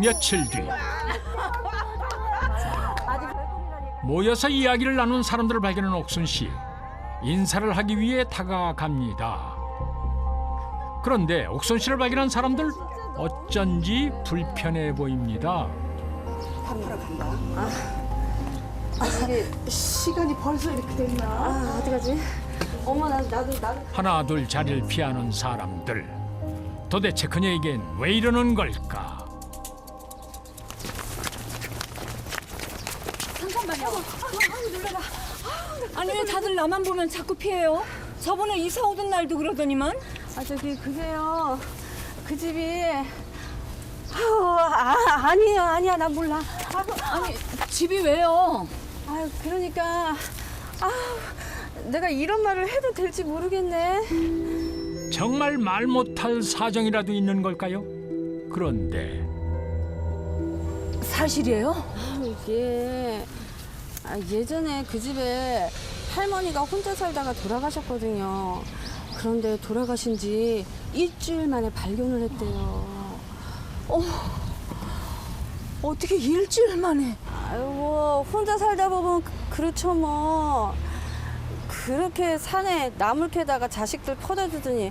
며칠 뒤 모여서 이야기를 나눈 사람들을 발견한 옥순 씨. 인사를 하기 위해 다가갑니다. 그런데 옥순 씨를 발견한 사람들 어쩐지 불편해 보입니다. 밥 먹으러 간다. 이게 시간이 벌써 이렇게 됐나? 어떡하지? 엄마 나도 하나 둘 자리를 피하는 사람들. 도대체 그녀에겐 왜 이러는 걸까? 잠깐만요. 놀래라. 아니 왜 다들 나만 보면 자꾸 피해요? 저번에 이사 오던 날도 그러더니만. 그게요. 그 집이 아니야 난 몰라. 아니 집이 왜요? 그러니까 내가 이런 말을 해도 될지 모르겠네. 정말 말 못할 사정이라도 있는 걸까요? 그런데 사실이에요? 이게 예전에 그 집에 할머니가 혼자 살다가 돌아가셨거든요. 그런데 돌아가신 지 일주일 만에 발견을 했대요. 어떻게 일주일 만에? 아이고 혼자 살다 보면 그렇죠 뭐. 그렇게 산에 나물 캐다가 자식들 퍼다 주더니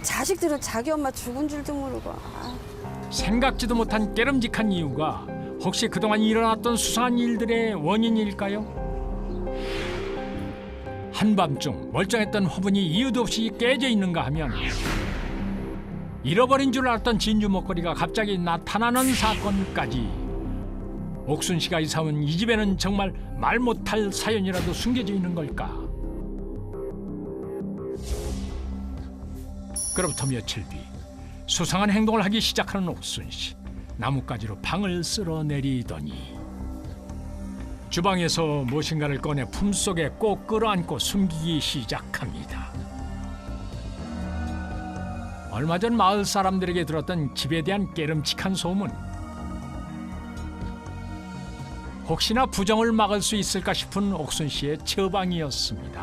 자식들은 자기 엄마 죽은 줄도 모르고. 생각지도 못한 깨름직한 이유가 혹시 그동안 일어났던 수상한 일들의 원인일까요? 한밤중 멀쩡했던 화분이 이유도 없이 깨져 있는가 하면 잃어버린 줄 알았던 진주 목걸이가 갑자기 나타나는 사건까지. 옥순 씨가 이사 온 이 집에는 정말 말 못할 사연이라도 숨겨져 있는 걸까? 그로부터 며칠 뒤 수상한 행동을 하기 시작하는 옥순 씨. 나뭇가지로 방을 쓸어내리더니 주방에서 무엇인가를 꺼내 품속에 꼭 끌어안고 숨기기 시작합니다. 얼마 전 마을 사람들에게 들었던 집에 대한 깨름칙한 소문. 혹시나 부정을 막을 수 있을까 싶은 옥순 씨의 처방이었습니다.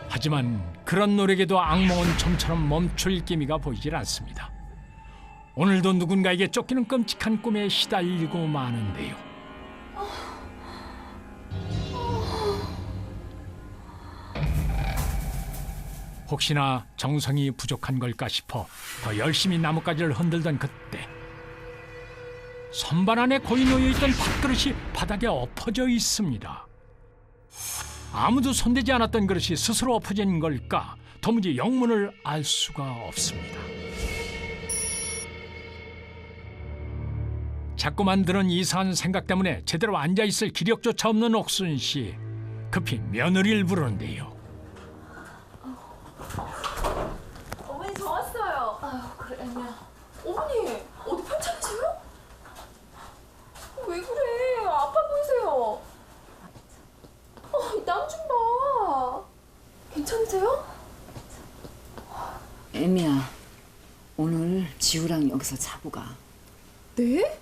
하지만 그런 노력에도 악몽은 좀처럼 멈출 기미가 보이질 않습니다. 오늘도 누군가에게 쫓기는 끔찍한 꿈에 시달리고 마는데요. 혹시나 정성이 부족한 걸까 싶어 더 열심히 나뭇가지를 흔들던 그때 선반 안에 고이 놓여있던 밥그릇이 바닥에 엎어져 있습니다. 아무도 손대지 않았던 그릇이 스스로 엎어진 걸까? 도무지 영문을 알 수가 없습니다. 자꾸만 드는 이상한 생각 때문에 제대로 앉아있을 기력조차 없는 옥순 씨. 급히 며느리를 부르는데요. 어머니 저 왔어요. 그래 애미야. 어머니 어디 편찮으세요? 왜 그래? 아파 보이세요. 땀 좀 봐. 괜찮으세요? 애미야, 오늘 지우랑 여기서 자고 가. 네?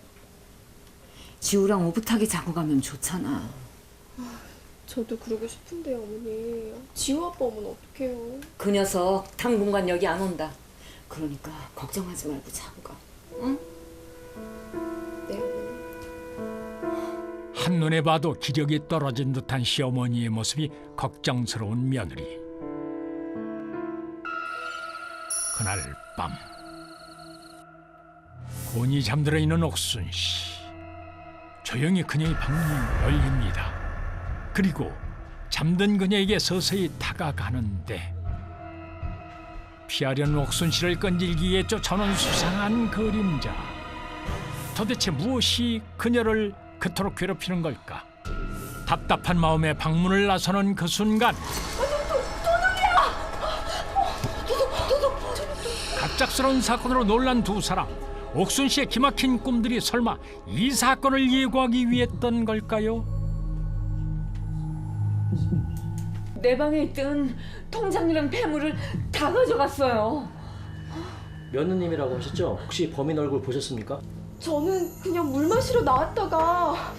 지우랑 오붓하게 자고 가면 좋잖아. 저도 그러고 싶은데요, 어머니. 지우 아빠 오면 어떡해요? 그 녀석 당분간 여기 안 온다. 그러니까 걱정하지 말고 자고 가. 응? 네, 어머니. 한눈에 봐도 기력이 떨어진 듯한 시어머니의 모습이 걱정스러운 며느리. 그날 밤 곤히 잠들어 있는 옥순 씨. 조용히 그녀의 방문이 열립니다. 그리고 잠든 그녀에게 서서히 다가가는데 피하려는 옥순 씨를 끈질기게 쫓아오는 수상한 그림자. 도대체 무엇이 그녀를 그토록 괴롭히는 걸까? 답답한 마음에 방문을 나서는 그 순간 갑작스러운 사건으로 놀란 두 사람. 옥순 씨의 기막힌 꿈들이 설마 이 사건을 예고하기 위했던 걸까요? 내 방에 있던 통장이랑 폐물을 다 가져갔어요. 며느님이라고 하셨죠? 혹시 범인 얼굴 보셨습니까? 저는 그냥 물 마시러 나왔다가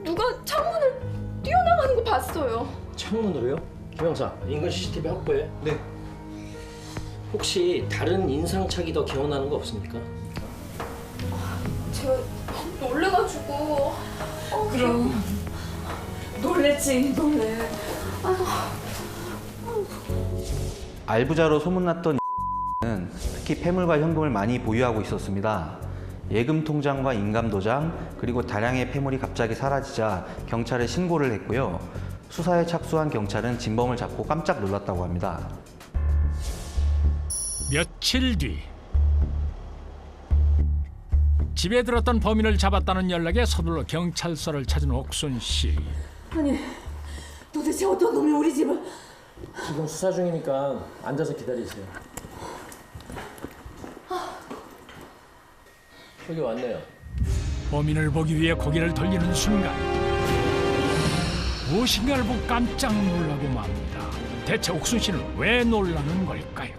누가 창문을 뛰어나가는 거 봤어요. 창문으로요? 김영사, 인근 CCTV 확보해. 네. 혹시 다른 인상착의 더 기억나는 거 없습니까? 제가 놀래가지고. 그럼 놀랬지, 놀래. 알부자로 소문났던 는 특히 폐물과 현금을 많이 보유하고 있었습니다. 예금 통장과 인감 도장 그리고 다량의 폐물이 갑자기 사라지자 경찰에 신고를 했고요. 수사에 착수한 경찰은 진범을 잡고 깜짝 놀랐다고 합니다. 며칠 뒤 집에 들었던 범인을 잡았다는 연락에 서둘러 경찰서를 찾은 옥순 씨. 아니, 도대체 어떤 놈이 우리 집을... 지금 수사 중이니까 앉아서 기다리세요. 여기 왔네요. 범인을 보기 위해 고개를 돌리는 순간 무엇인가를 보고 깜짝 놀라고 맙니다. 대체 옥순 씨는 왜 놀라는 걸까요?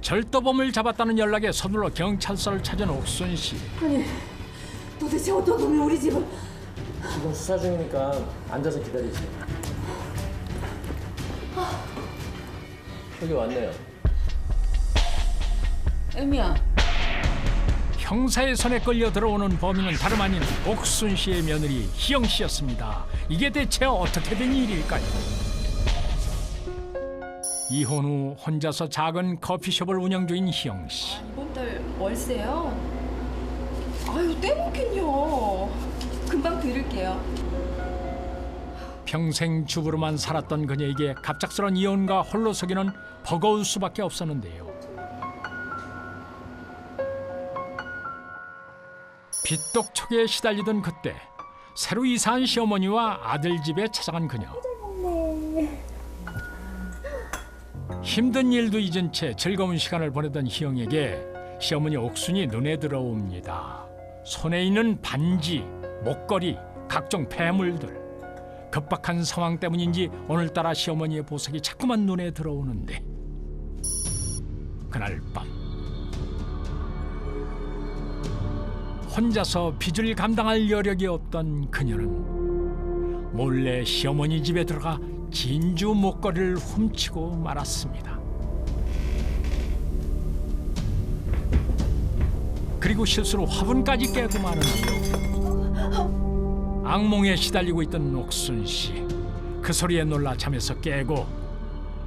절도범을 잡았다는 연락에 서둘러 경찰서를 찾은 옥순 씨. 아니, 도대체 어떤 놈이 우리 집을... 지금 수사 중이니까 앉아서 기다리세요. 여기 왔네요. 애미야. 형사의 손에 끌려 들어오는 범인은 다름 아닌 옥순 씨의 며느리 희영 씨였습니다. 이게 대체 어떻게 된 일일까요? 이혼 후 혼자서 작은 커피숍을 운영 중인 희영 씨. 이번 달 월세요? 아유, 떼먹긴요. 금방 드릴게요. 평생 주부로만 살았던 그녀에게 갑작스런 이혼과 홀로서기는 버거울 수밖에 없었는데요. 빚독촉에 시달리던 그때 새로 이사한 시어머니와 아들 집에 찾아간 그녀. 힘든 일도 잊은 채 즐거운 시간을 보내던 희영에게 시어머니 옥순이 눈에 들어옵니다. 손에 있는 반지, 목걸이, 각종 폐물들. 급박한 상황 때문인지 오늘따라 시어머니의 보석이 자꾸만 눈에 들어오는데 그날 밤 혼자서 빚을 감당할 여력이 없던 그녀는 몰래 시어머니 집에 들어가 진주 목걸이를 훔치고 말았습니다. 그리고 실수로 화분까지 깨고 마는데요. 악몽에 시달리고 있던 옥순 씨. 그 소리에 놀라 잠에서 깨고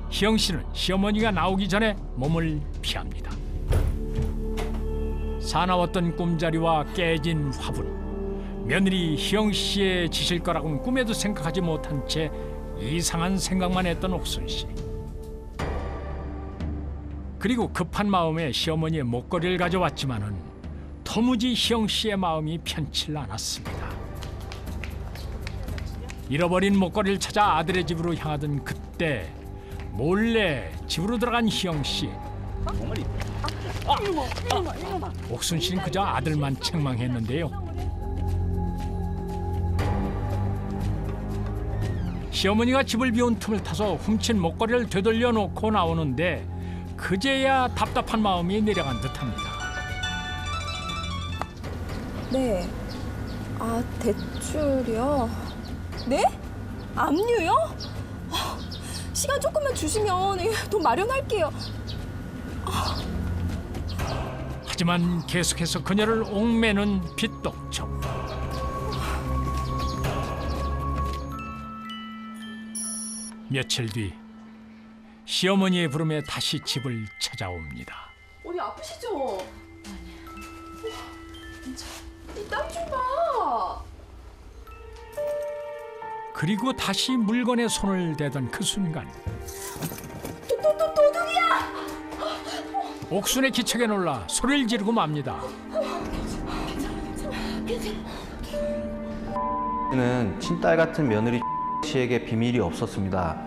희영 씨는 시어머니가 나오기 전에 몸을 피합니다. 사나웠던 꿈자리와 깨진 화분. 며느리 희영 씨의 짓일 거라고는 꿈에도 생각하지 못한 채 이상한 생각만 했던 옥순 씨. 그리고 급한 마음에 시어머니의 목걸이를 가져왔지만은 도무지 희영 씨의 마음이 편치 않았습니다. 잃어버린 목걸이를 찾아 아들의 집으로 향하던 그때 몰래 집으로 들어간 희영 씨. 옥순 씨는 그저 아들만 책망했는데요. 시어머니가 집을 비운 틈을 타서 훔친 목걸이를 되돌려 놓고 나오는데 그제야 답답한 마음이 내려간 듯합니다. 네. 아, 대출이요? 네? 압류요? 시간 조금만 주시면 돈 마련할게요. 하지만 계속해서 그녀를 옥매는 빚독촉. 며칠 뒤 시어머니의 부름에 다시 집을 찾아옵니다. 어디 아프시죠? 이 땀 좀 봐. 그리고 다시 물건에 손을 대던 그 순간 도둑이야! 옥순의 기척에 놀라 소리를 지르고 맙니다. 는 친딸 같은 며느리 씨에게 비밀이 없었습니다.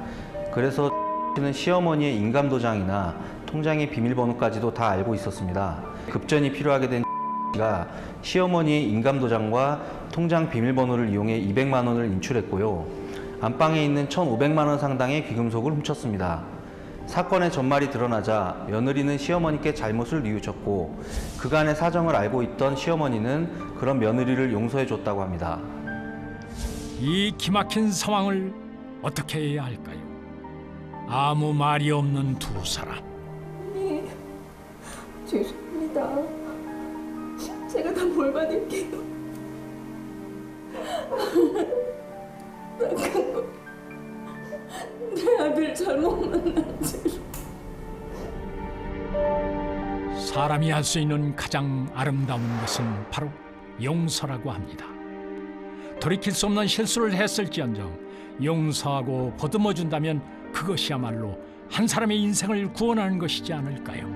그래서 씨는 시어머니의 인감도장이나 통장의 비밀번호까지도 다 알고 있었습니다. 급전이 필요하게 된 가 시어머니의 인감도장과 통장 비밀번호를 이용해 200만 원을 인출했고요. 안방에 있는 1,500만 원 상당의 귀금속을 훔쳤습니다. 사건의 전말이 드러나자 며느리는 시어머니께 잘못을 뉘우쳤고 그간의 사정을 알고 있던 시어머니는 그런 며느리를 용서해 줬다고 합니다. 이 기막힌 상황을 어떻게 해야 할까요? 아무 말이 없는 두 사람. 죄송합니다. 제가 다 벌 받을게요. 나간 거. 내 아들 잘못 만났지. 사람이 할 수 있는 가장 아름다운 것은 바로 용서라고 합니다. 돌이킬 수 없는 실수를 했을지언정 용서하고 보듬어 준다면 그것이야말로 한 사람의 인생을 구원하는 것이지 않을까요?